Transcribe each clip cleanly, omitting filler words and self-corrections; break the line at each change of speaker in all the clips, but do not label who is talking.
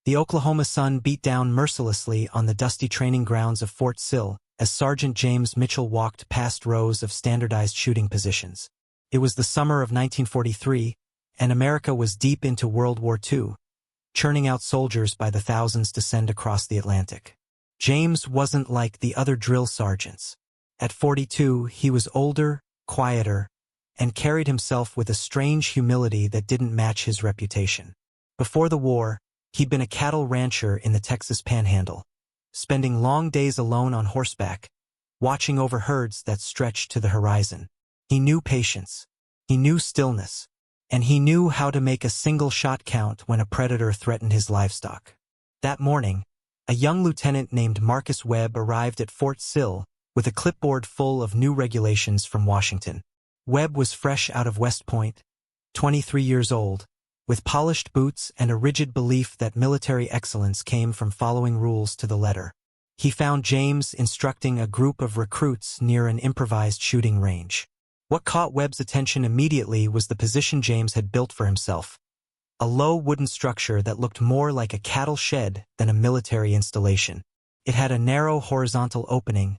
The Oklahoma sun beat down mercilessly on the dusty training grounds of Fort Sill as Sergeant James Mitchell walked past rows of standardized shooting positions. It was the summer of 1943, and America was deep into World War II, churning out soldiers by the thousands to send across the Atlantic. James wasn't like the other drill sergeants. At 42, he was older, quieter, and carried himself with a strange humility that didn't match his reputation. Before the war, he'd been a cattle rancher in the Texas Panhandle, spending long days alone on horseback, watching over herds that stretched to the horizon. He knew patience, he knew stillness, and he knew how to make a single shot count when a predator threatened his livestock. That morning, a young lieutenant named Marcus Webb arrived at Fort Sill with a clipboard full of new regulations from Washington. Webb was fresh out of West Point, 23 years old, with polished boots and a rigid belief that military excellence came from following rules to the letter. He found James instructing a group of recruits near an improvised shooting range. What caught Webb's attention immediately was the position James had built for himself, a low wooden structure that looked more like a cattle shed than a military installation. It had a narrow horizontal opening,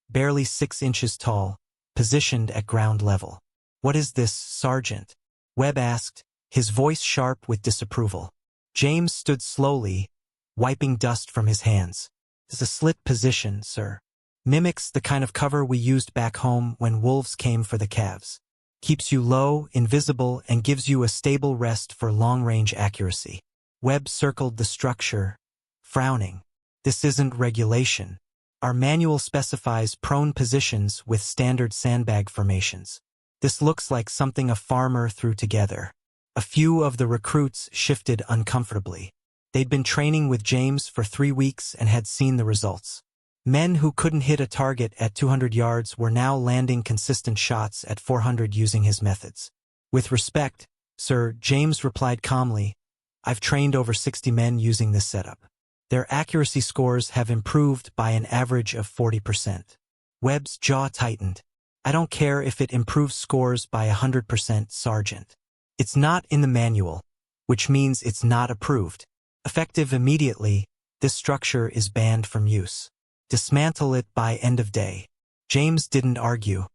barely 6 inches tall, positioned at ground level. "What is this, Sergeant?" Webb asked, his voice sharp with disapproval. James stood slowly, wiping dust from his hands. "It's a slit position, sir. Mimics the kind of cover we used back home when wolves came for the calves. Keeps you low, invisible, and gives you a stable rest for long-range accuracy." Webb circled the structure, frowning. "This isn't regulation. Our manual specifies prone positions with standard sandbag formations. This looks like something a farmer threw together." A few of the recruits shifted uncomfortably. They'd been training with James for 3 weeks and had seen the results. Men who couldn't hit a target at 200 yards were now landing consistent shots at 400 using his methods. "With respect, sir," James replied calmly, "I've trained over 60 men using this setup. Their accuracy scores have improved by an average of 40%. Webb's jaw tightened. "I don't care if it improves scores by 100%, Sergeant. It's not in the manual, which means it's not approved. Effective immediately, this structure is banned from use. Dismantle it by end of day." James didn't argue.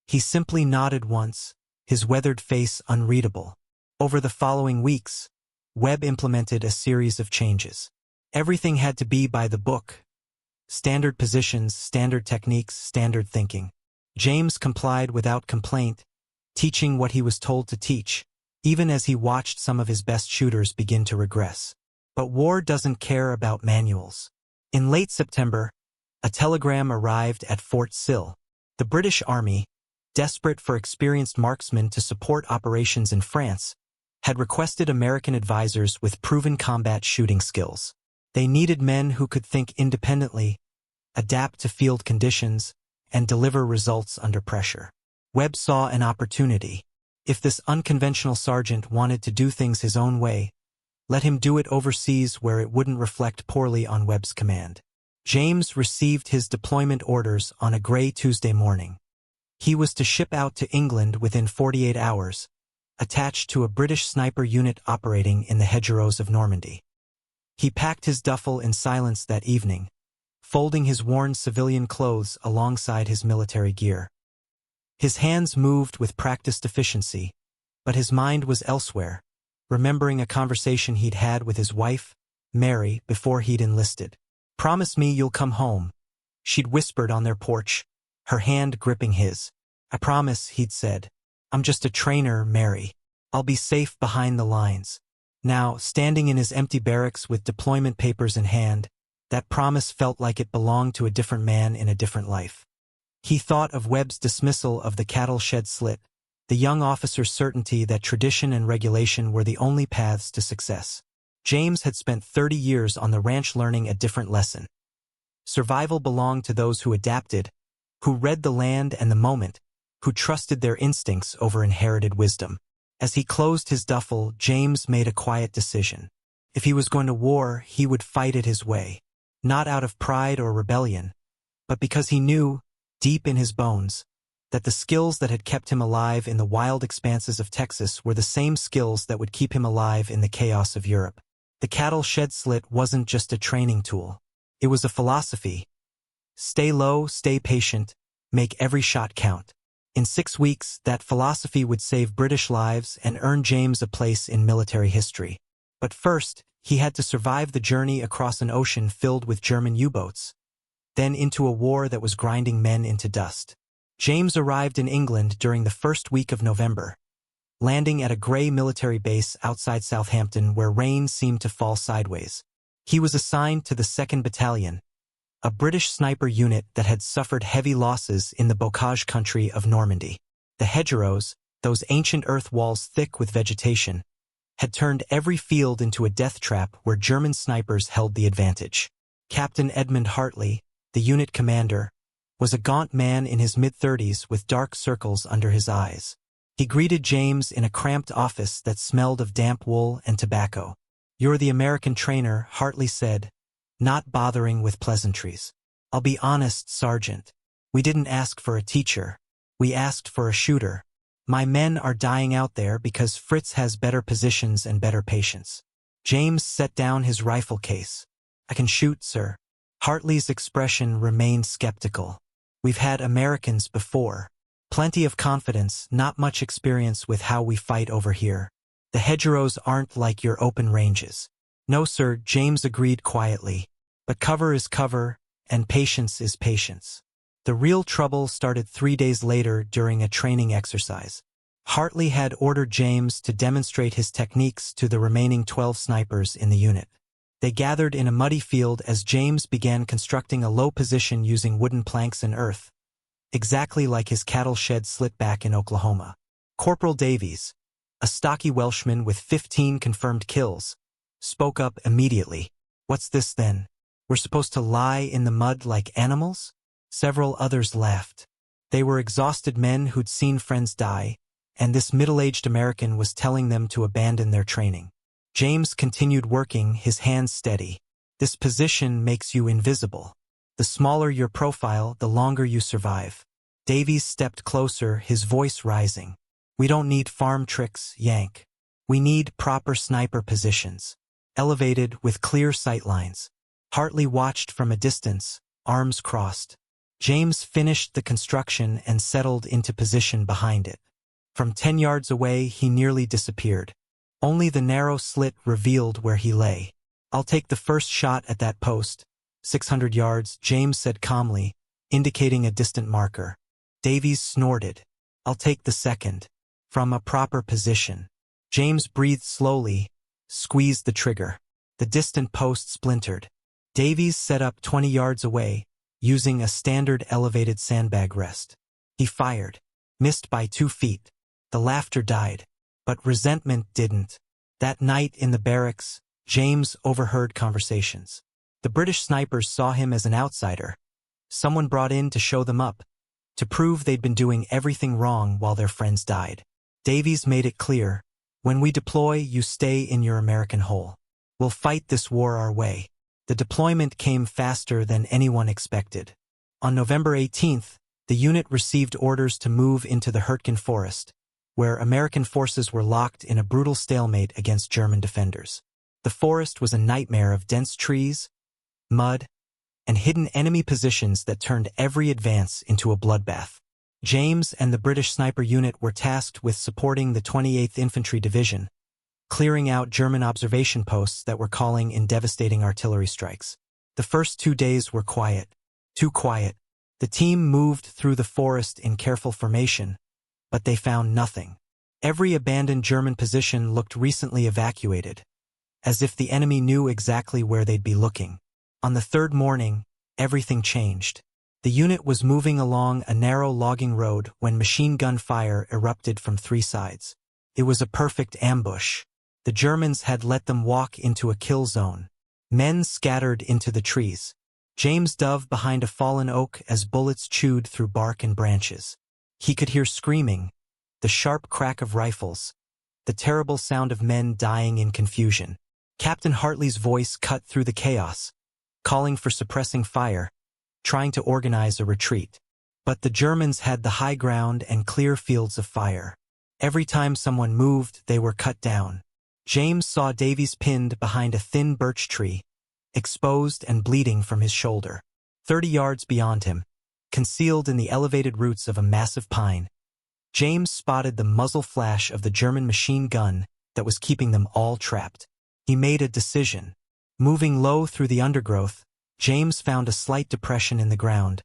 He simply nodded once, his weathered face unreadable. Over the following weeks, Webb implemented a series of changes. Everything had to be by the book. Standard positions, standard techniques, standard thinking. James complied without complaint, teaching what he was told to teach, even as he watched some of his best shooters begin to regress. But war doesn't care about manuals. In late September, a telegram arrived at Fort Sill. The British Army, desperate for experienced marksmen to support operations in France, had requested American advisors with proven combat shooting skills. They needed men who could think independently, adapt to field conditions, and deliver results under pressure. Webb saw an opportunity. If this unconventional sergeant wanted to do things his own way, let him do it overseas where it wouldn't reflect poorly on Webb's command. James received his deployment orders on a gray Tuesday morning. He was to ship out to England within 48 hours, attached to a British sniper unit operating in the hedgerows of Normandy. He packed his duffel in silence that evening, folding his worn civilian clothes alongside his military gear. His hands moved with practiced efficiency, but his mind was elsewhere, remembering a conversation he'd had with his wife, Mary, before he'd enlisted. "Promise me you'll come home," she'd whispered on their porch, her hand gripping his. "I promise," he'd said. "I'm just a trainer, Mary. I'll be safe behind the lines." Now, standing in his empty barracks with deployment papers in hand, that promise felt like it belonged to a different man in a different life. He thought of Webb's dismissal of the cattle shed Slit, the young officer's certainty that tradition and regulation were the only paths to success. James had spent 30 years on the ranch learning a different lesson. Survival belonged to those who adapted, who read the land and the moment, who trusted their instincts over inherited wisdom. As he closed his duffel, James made a quiet decision. If he was going to war, he would fight it his way. Not out of pride or rebellion, but because he knew, deep in his bones, that the skills that had kept him alive in the wild expanses of Texas were the same skills that would keep him alive in the chaos of Europe. The cattle shed slit wasn't just a training tool. It was a philosophy. Stay low, stay patient, make every shot count. In 6 weeks, that philosophy would save British lives and earn James a place in military history. But first, he had to survive the journey across an ocean filled with German U-boats, then into a war that was grinding men into dust. James arrived in England during the first week of November, landing at a grey military base outside Southampton where rain seemed to fall sideways. He was assigned to the 2nd Battalion, a British sniper unit that had suffered heavy losses in the bocage country of Normandy. The hedgerows, those ancient earth walls thick with vegetation, had turned every field into a death trap where German snipers held the advantage. Captain Edmund Hartley, the unit commander, was a gaunt man in his mid-30s with dark circles under his eyes. He greeted James in a cramped office that smelled of damp wool and tobacco. "You're the American trainer," Hartley said, not bothering with pleasantries. "I'll be honest, Sergeant. We didn't ask for a teacher. We asked for a shooter. My men are dying out there because Fritz has better positions and better patience." James set down his rifle case. "I can shoot, sir." Hartley's expression remained skeptical. "We've had Americans before. Plenty of confidence, not much experience with how we fight over here. The hedgerows aren't like your open ranges." "No, sir," James agreed quietly. "But cover is cover, and patience is patience." The real trouble started 3 days later during a training exercise. Hartley had ordered James to demonstrate his techniques to the remaining 12 snipers in the unit. They gathered in a muddy field as James began constructing a low position using wooden planks and earth, exactly like his cattle shed slit back in Oklahoma. Corporal Davies, a stocky Welshman with 15 confirmed kills, spoke up immediately. "What's this then? We're supposed to lie in the mud like animals?" Several others laughed. They were exhausted men who'd seen friends die, and this middle-aged American was telling them to abandon their training. James continued working, his hands steady. "This position makes you invisible. The smaller your profile, the longer you survive." Davies stepped closer, his voice rising. "We don't need farm tricks, Yank. We need proper sniper positions, elevated with clear sight lines." Hartley watched from a distance, arms crossed. James finished the construction and settled into position behind it. From 10 yards away, he nearly disappeared. Only the narrow slit revealed where he lay. "I'll take the first shot at that post." 600 yards, James said calmly, indicating a distant marker. Davies snorted. "I'll take the second." From a proper position. James breathed slowly, squeezed the trigger. The distant post splintered. Davies set up 20 yards away, using a standard elevated sandbag rest. He fired. Missed by 2 feet. The laughter died. But resentment didn't. That night in the barracks, James overheard conversations. The British snipers saw him as an outsider, someone brought in to show them up, to prove they'd been doing everything wrong while their friends died. Davies made it clear, "When we deploy, you stay in your American hole. We'll fight this war our way." The deployment came faster than anyone expected. On November 18th, the unit received orders to move into the Hurtgen Forest, where American forces were locked in a brutal stalemate against German defenders. The forest was a nightmare of dense trees, mud, and hidden enemy positions that turned every advance into a bloodbath. James and the British sniper unit were tasked with supporting the 28th Infantry Division, clearing out German observation posts that were calling in devastating artillery strikes. The first 2 days were quiet. Too quiet. The team moved through the forest in careful formation, but they found nothing. Every abandoned German position looked recently evacuated, as if the enemy knew exactly where they'd be looking. On the 3rd morning, everything changed. The unit was moving along a narrow logging road when machine gun fire erupted from 3 sides. It was a perfect ambush. The Germans had let them walk into a kill zone. Men scattered into the trees. James dove behind a fallen oak as bullets chewed through bark and branches. He could hear screaming, the sharp crack of rifles, the terrible sound of men dying in confusion. Captain Hartley's voice cut through the chaos, calling for suppressing fire, trying to organize a retreat. But the Germans had the high ground and clear fields of fire. Every time someone moved, they were cut down. James saw Davies pinned behind a thin birch tree, exposed and bleeding from his shoulder. 30 yards beyond him, concealed in the elevated roots of a massive pine, James spotted the muzzle flash of the German machine gun that was keeping them all trapped. He made a decision. Moving low through the undergrowth, James found a slight depression in the ground,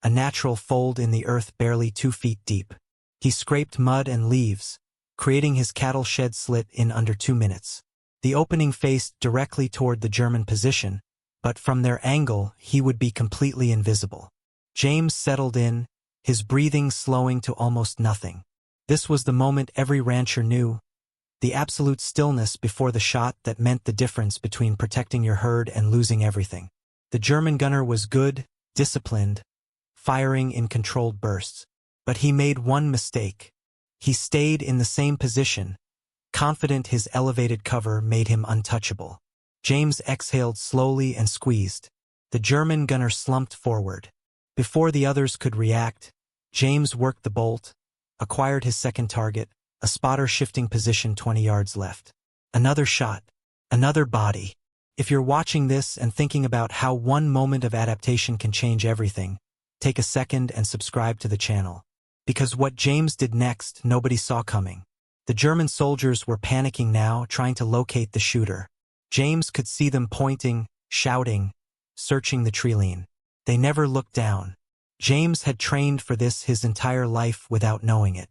a natural fold in the earth barely 2 feet deep. He scraped mud and leaves, creating his cattle shed slit in under 2 minutes. The opening faced directly toward the German position, but from their angle he would be completely invisible. James settled in, his breathing slowing to almost nothing. This was the moment every rancher knew, the absolute stillness before the shot that meant the difference between protecting your herd and losing everything. The German gunner was good, disciplined, firing in controlled bursts. But he made one mistake. He stayed in the same position, confident his elevated cover made him untouchable. James exhaled slowly and squeezed. The German gunner slumped forward. Before the others could react, James worked the bolt, acquired his second target, a spotter shifting position 20 yards left. Another shot. Another body. If you're watching this and thinking about how one moment of adaptation can change everything, take a second and subscribe to the channel. Because what James did next, nobody saw coming. The German soldiers were panicking now, trying to locate the shooter. James could see them pointing, shouting, searching the treeline. They never looked down. James had trained for this his entire life without knowing it.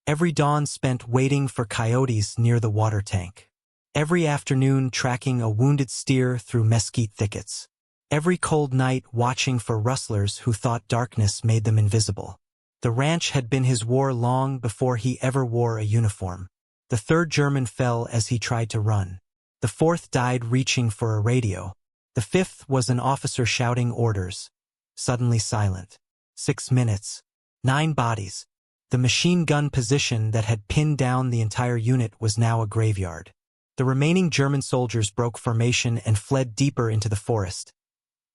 Every dawn spent waiting for coyotes near the water tank. Every afternoon tracking a wounded steer through mesquite thickets. Every cold night watching for rustlers who thought darkness made them invisible. The ranch had been his war long before he ever wore a uniform. The third German fell as he tried to run. The fourth died reaching for a radio. The fifth was an officer shouting orders. Suddenly silent. 6 minutes. 9 bodies. The machine gun position that had pinned down the entire unit was now a graveyard. The remaining German soldiers broke formation and fled deeper into the forest.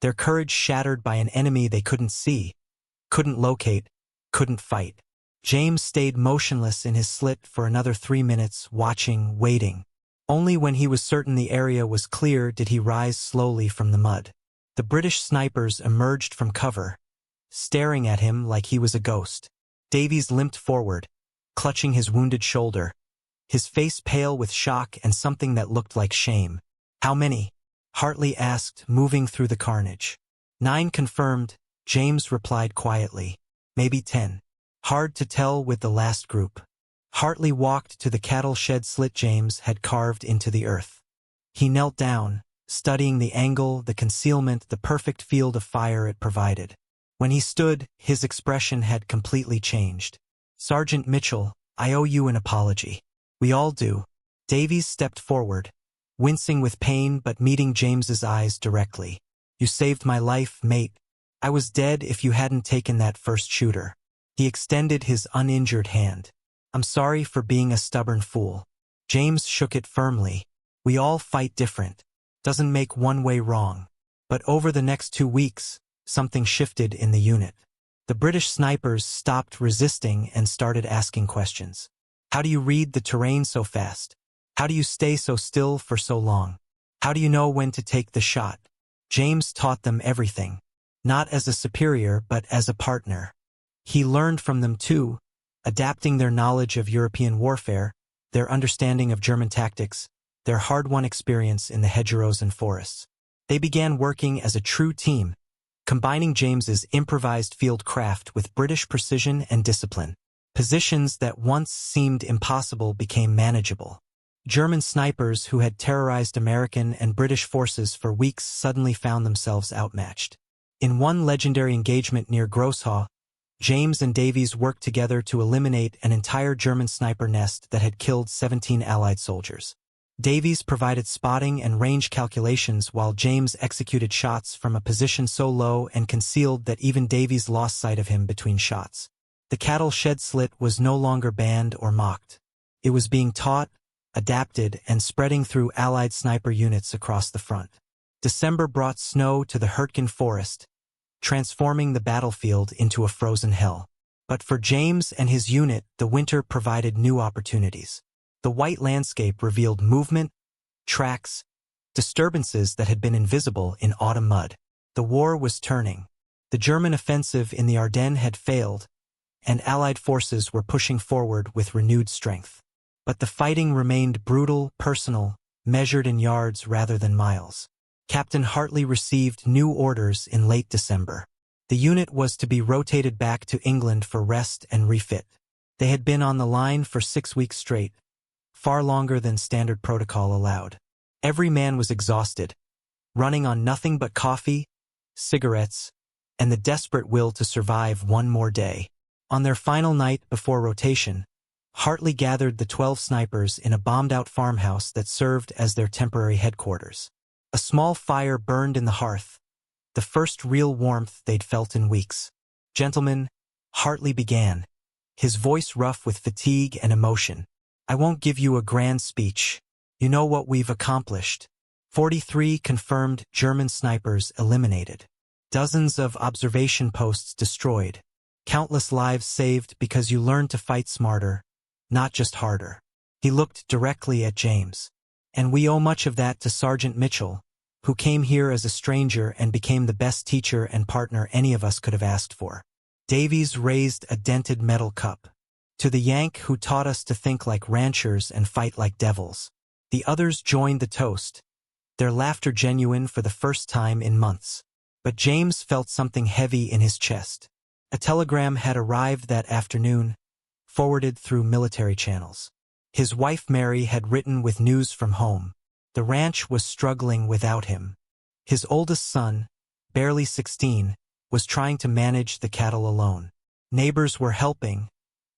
Their courage shattered by an enemy they couldn't see, couldn't locate, couldn't fight. James stayed motionless in his slit for another 3 minutes, watching, waiting. Only when he was certain the area was clear did he rise slowly from the mud. The British snipers emerged from cover, staring at him like he was a ghost. Davies limped forward, clutching his wounded shoulder, his face pale with shock and something that looked like shame. "How many?" Hartley asked, moving through the carnage. 9 confirmed, James replied quietly. "Maybe 10. Hard to tell with the last group." Hartley walked to the cattle shed slit James had carved into the earth. He knelt down, studying the angle, the concealment, the perfect field of fire it provided. When he stood, his expression had completely changed. "Sergeant Mitchell, I owe you an apology." "We all do." Davies stepped forward, wincing with pain but meeting James's eyes directly. "You saved my life, mate. I was dead if you hadn't taken that first shooter." He extended his uninjured hand. "I'm sorry for being a stubborn fool." James shook it firmly. "We all fight different. Doesn't make one way wrong." But over the next 2 weeks, something shifted in the unit. The British snipers stopped resisting and started asking questions. "How do you read the terrain so fast? How do you stay so still for so long? How do you know when to take the shot?" James taught them everything. Not as a superior, but as a partner. He learned from them too, adapting their knowledge of European warfare, their understanding of German tactics, their hard-won experience in the hedgerows and forests. They began working as a true team, combining James's improvised field craft with British precision and discipline. Positions that once seemed impossible became manageable. German snipers who had terrorized American and British forces for weeks suddenly found themselves outmatched. In one legendary engagement near Grosshaw, James and Davies worked together to eliminate an entire German sniper nest that had killed 17 Allied soldiers. Davies provided spotting and range calculations while James executed shots from a position so low and concealed that even Davies lost sight of him between shots. The cattle shed slit was no longer banned or mocked. It was being taught, adapted, and spreading through Allied sniper units across the front. December brought snow to the Hurtgen forest, transforming the battlefield into a frozen hell. But for James and his unit, the winter provided new opportunities. The white landscape revealed movement, tracks, disturbances that had been invisible in autumn mud. The war was turning. The German offensive in the Ardennes had failed, and Allied forces were pushing forward with renewed strength. But the fighting remained brutal, personal, measured in yards rather than miles. Captain Hartley received new orders in late December. The unit was to be rotated back to England for rest and refit. They had been on the line for 6 weeks straight, far longer than standard protocol allowed. Every man was exhausted, running on nothing but coffee, cigarettes, and the desperate will to survive one more day. On their final night before rotation, Hartley gathered the 12 snipers in a bombed-out farmhouse that served as their temporary headquarters. A small fire burned in the hearth, the first real warmth they'd felt in weeks. "Gentlemen," Hartley began, his voice rough with fatigue and emotion, "I won't give you a grand speech. You know what we've accomplished. 43 confirmed German snipers eliminated. Dozens of observation posts destroyed. Countless lives saved because you learned to fight smarter, not just harder." He looked directly at James. "And we owe much of that to Sergeant Mitchell, who came here as a stranger and became the best teacher and partner any of us could have asked for." Davies raised a dented metal cup. "To the Yank who taught us to think like ranchers and fight like devils." The others joined the toast, their laughter genuine for the first time in months. But James felt something heavy in his chest. A telegram had arrived that afternoon, forwarded through military channels. His wife Mary had written with news from home. The ranch was struggling without him. His oldest son, barely 16, was trying to manage the cattle alone. Neighbors were helping,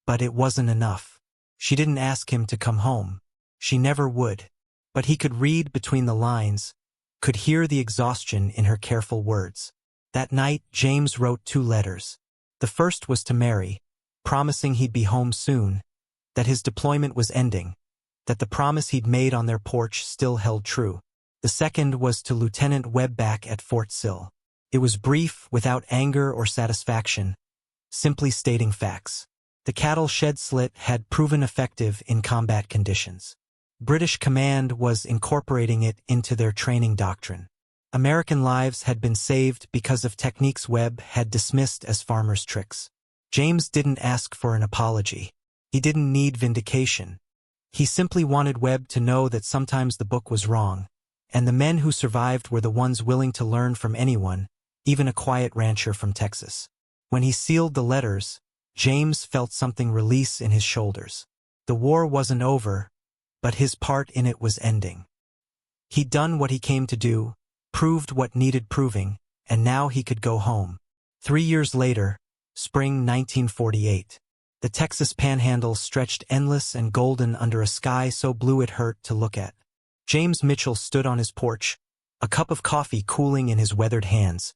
but it wasn't enough. She didn't ask him to come home. She never would. But he could read between the lines, could hear the exhaustion in her careful words. That night, James wrote 2 letters. The first was to Mary, promising he'd be home soon, that his deployment was ending, that the promise he'd made on their porch still held true. The second was to Lieutenant Webb back at Fort Sill. It was brief, without anger or satisfaction, simply stating facts. The cattle shed Slit had proven effective in combat conditions. British command was incorporating it into their training doctrine. American lives had been saved because of techniques Webb had dismissed as farmers' tricks. James didn't ask for an apology. He didn't need vindication. He simply wanted Webb to know that sometimes the book was wrong, and the men who survived were the ones willing to learn from anyone, even a quiet rancher from Texas. When he sealed the letters, James felt something release in his shoulders. The war wasn't over, but his part in it was ending. He'd done what he came to do, proved what needed proving, and now he could go home. 3 years later, spring 1948, the Texas Panhandle stretched endless and golden under a sky so blue it hurt to look at. James Mitchell stood on his porch, a cup of coffee cooling in his weathered hands,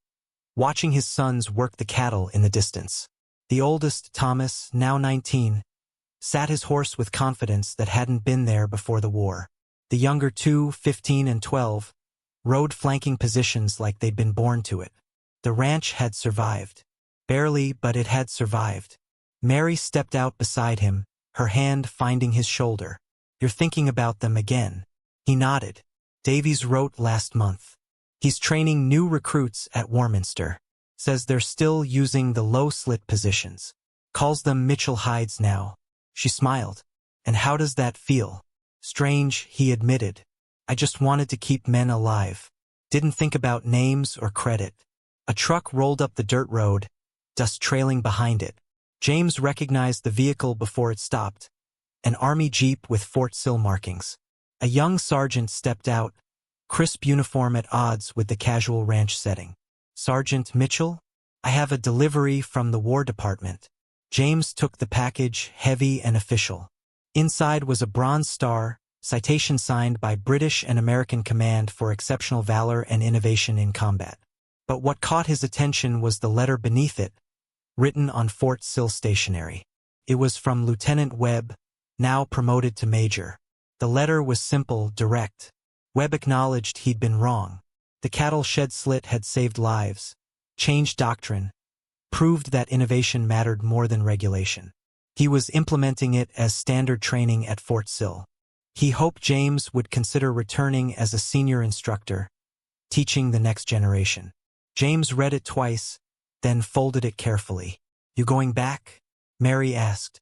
watching his sons work the cattle in the distance. The oldest, Thomas, now 19, sat his horse with confidence that hadn't been there before the war. The younger 2, 15 and 12, rode flanking positions like they'd been born to it. The ranch had survived. Barely, but it had survived. Mary stepped out beside him, her hand finding his shoulder. "You're thinking about them again." He nodded. "Davies wrote last month. He's training new recruits at Warminster. Says they're still using the low slit positions. Calls them Mitchell hides now." She smiled. "And how does that feel?" "Strange," he admitted. "I just wanted to keep men alive. Didn't think about names or credit." A truck rolled up the dirt road, dust trailing behind it. James recognized the vehicle before it stopped, an army jeep with Fort Sill markings. A young sergeant stepped out, crisp uniform at odds with the casual ranch setting. "Sergeant Mitchell? I have a delivery from the War Department." James took the package, heavy and official. Inside was a bronze star, citation signed by British and American Command for exceptional valor and innovation in combat. But what caught his attention was the letter beneath it, written on Fort Sill stationery. It was from Lieutenant Webb, now promoted to Major. The letter was simple, direct. Webb acknowledged he'd been wrong. The cattle shed Slit had saved lives, changed doctrine, proved that innovation mattered more than regulation. He was implementing it as standard training at Fort Sill. He hoped James would consider returning as a senior instructor, teaching the next generation. James read it twice, then folded it carefully. "You going back?" Mary asked.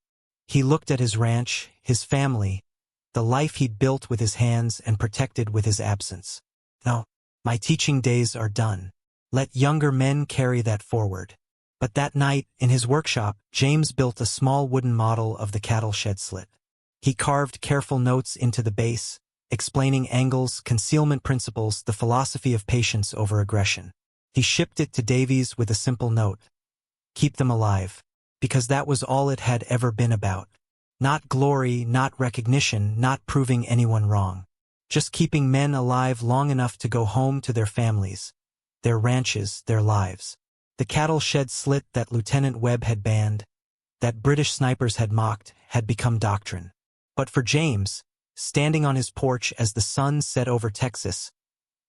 He looked at his ranch, his family, the life he'd built with his hands and protected with his absence. "No, my teaching days are done. Let younger men carry that forward." But that night, in his workshop, James built a small wooden model of the cattle shed slit. He carved careful notes into the base, explaining angles, concealment principles, the philosophy of patience over aggression. He shipped it to Davies with a simple note: "Keep them alive," because that was all it had ever been about. Not glory, not recognition, not proving anyone wrong. Just keeping men alive long enough to go home to their families, their ranches, their lives. The cattle shed slit that Lieutenant Webb had banned, that British snipers had mocked, had become doctrine. But for James, standing on his porch as the sun set over Texas,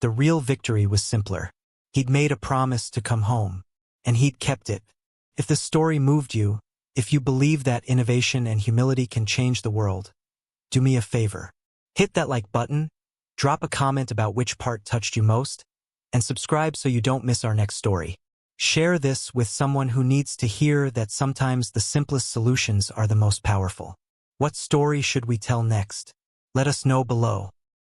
the real victory was simpler. He'd made a promise to come home, and he'd kept it. If the story moved you, if you believe that innovation and humility can change the world, do me a favor. Hit that like button, drop a comment about which part touched you most, and subscribe so you don't miss our next story. Share this with someone who needs to hear that sometimes the simplest solutions are the most powerful. What story should we tell next? Let us know below.